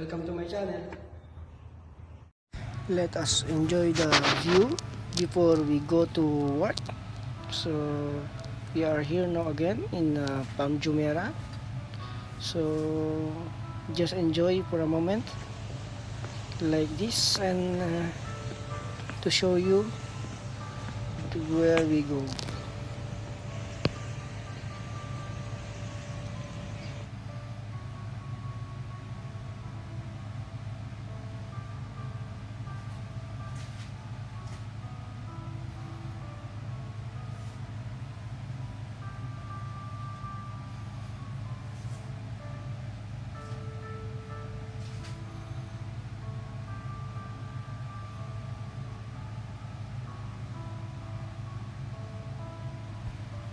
Welcome to my channel. Let us enjoy the view before we go to work. So we are here now again in Palm Jumeirah. So just enjoy for a moment like this, and to show you to where we go.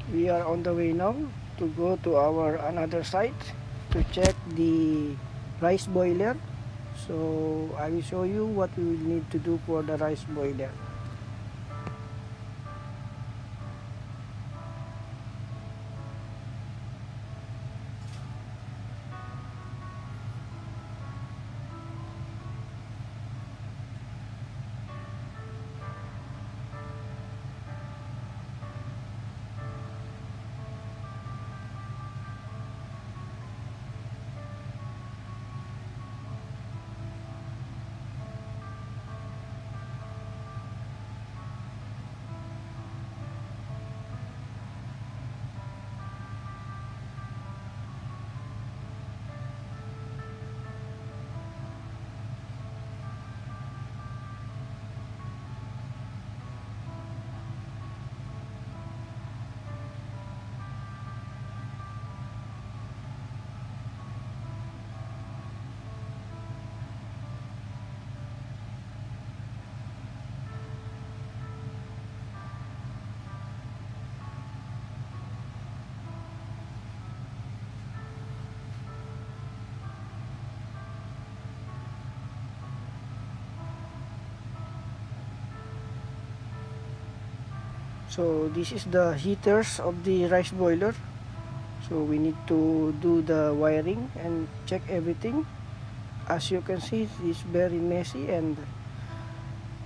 We are on the way now to go to our another site to check the rice boiler. So I will show you what we will need to do for the rice boiler. So this is the heaters of the rice boiler. So we need to do the wiring and check everything. As you can see, it's very messy and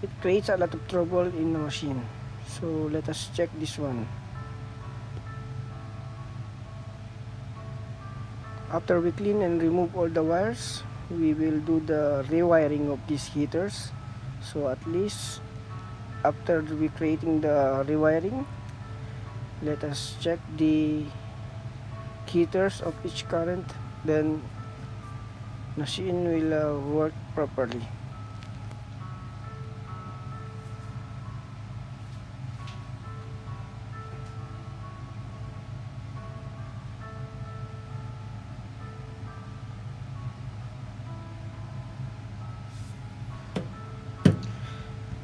it creates a lot of trouble in the machine. So let us check this one. After we clean and remove all the wires, we will do the rewiring of these heaters. So at least after we creating the rewiring, let us check the heaters of each current, then machine will work properly.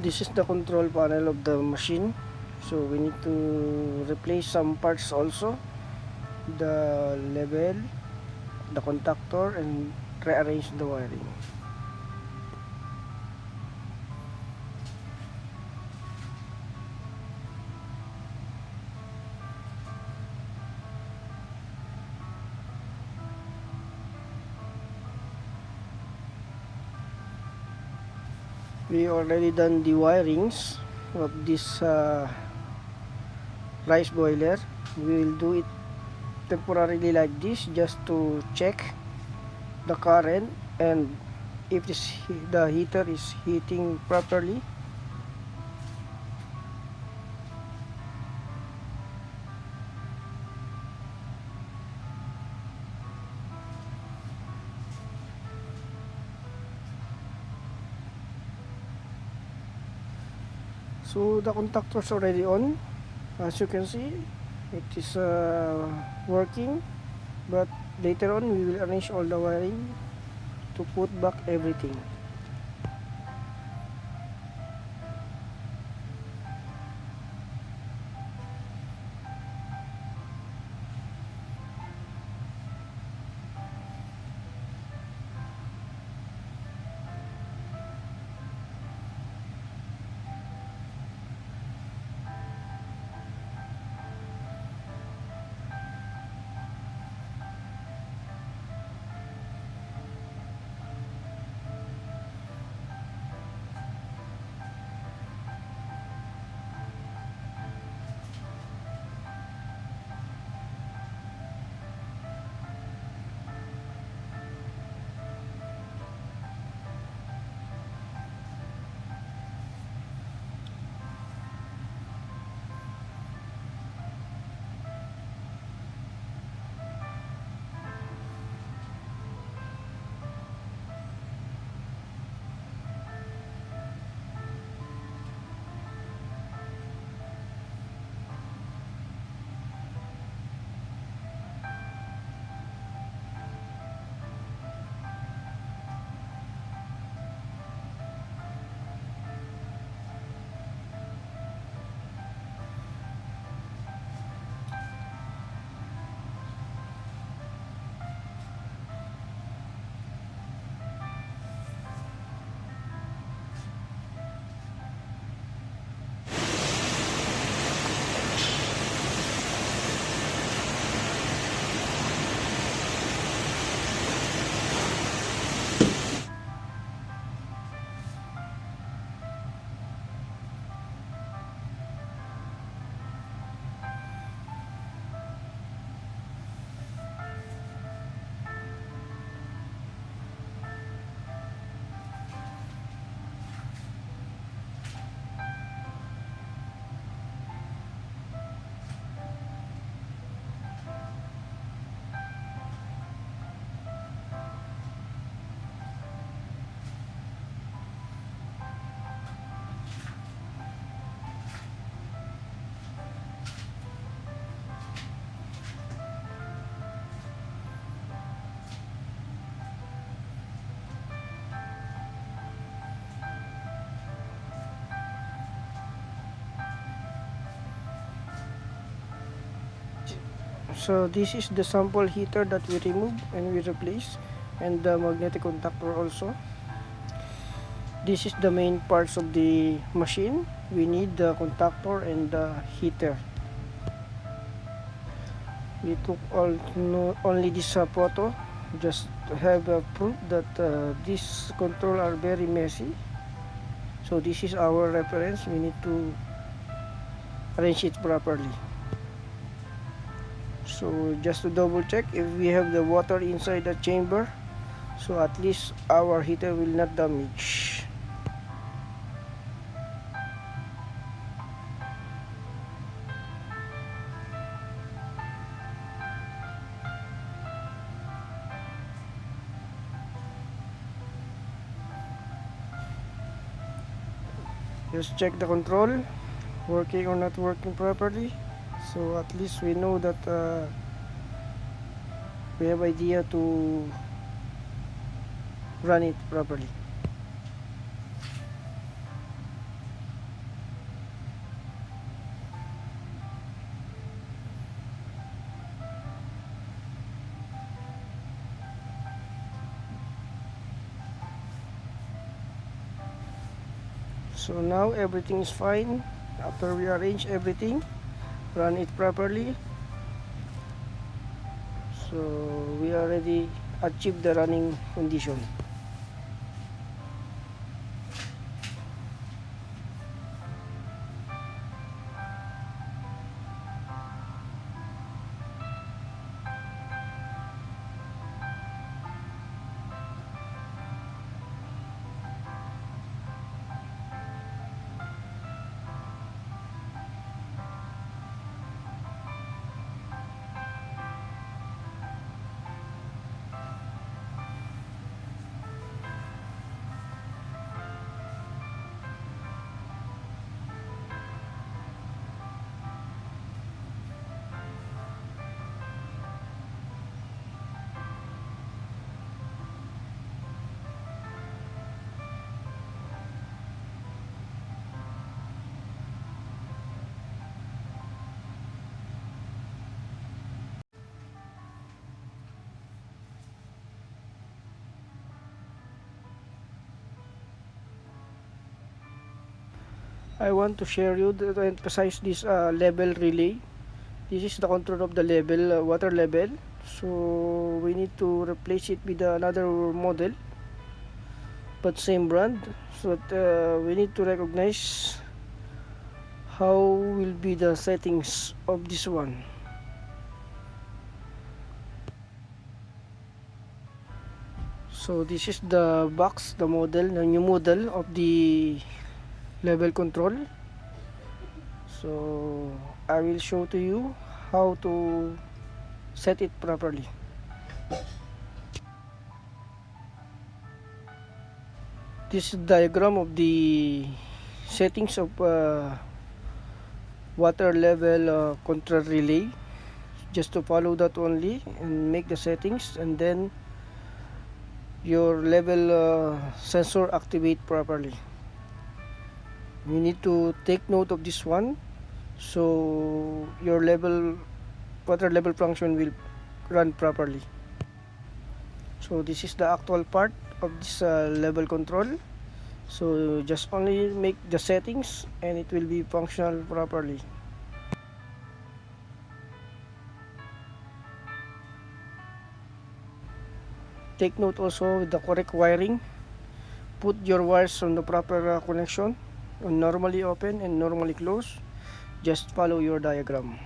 This is the control panel of the machine. So we need to replace some parts also, the level, the contactor, and rearrange the wiring. We already done the wirings of this rice boiler. We will do it temporarily like this just to check the current and if the heater is heating properly. So the contactor is already on. As you can see, it is working, but later on we will arrange all the wiring to put back everything. So this is the sample heater that we removed and we replaced, and the magnetic contactor also. This is the main parts of the machine. We need the contactor and the heater. We took only this photo just to have a proof that these controls are very messy. So this is our reference. We need to arrange it properly. So just to double check if we have the water inside the chamber, so at least our heater will not damage. Just check the control working or not working properly, so at least we know that we have idea to run it properly. So now everything is fine. After we arrange everything, run it properly, so we already achieved the running condition. I want to share you to emphasize this level relay. This is the control of the level, water level. So we need to replace it with another model, but same brand. So we need to recognize how will be the settings of this one. So this is the box, the model, the new model of the level control. So I will show to you how to set it properly. This is diagram of the settings of water level control relay. Just to follow that only and make the settings, and then your level sensor activate properly. You need to take note of this one, so your water level function will run properly. So this is the actual part of this level control. So just only make the settings and it will be functional properly. Take note also with the correct wiring. Put your wires on the proper connection, on normally open and normally closed. Just follow your diagram.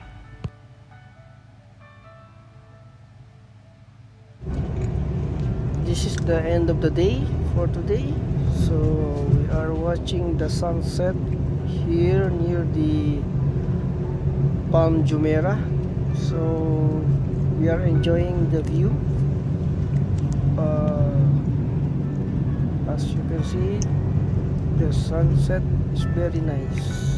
This is the end of the day for today. So we are watching the sunset here near the Palm Jumeirah. So we are enjoying the view. As you can see, the sunset is very nice.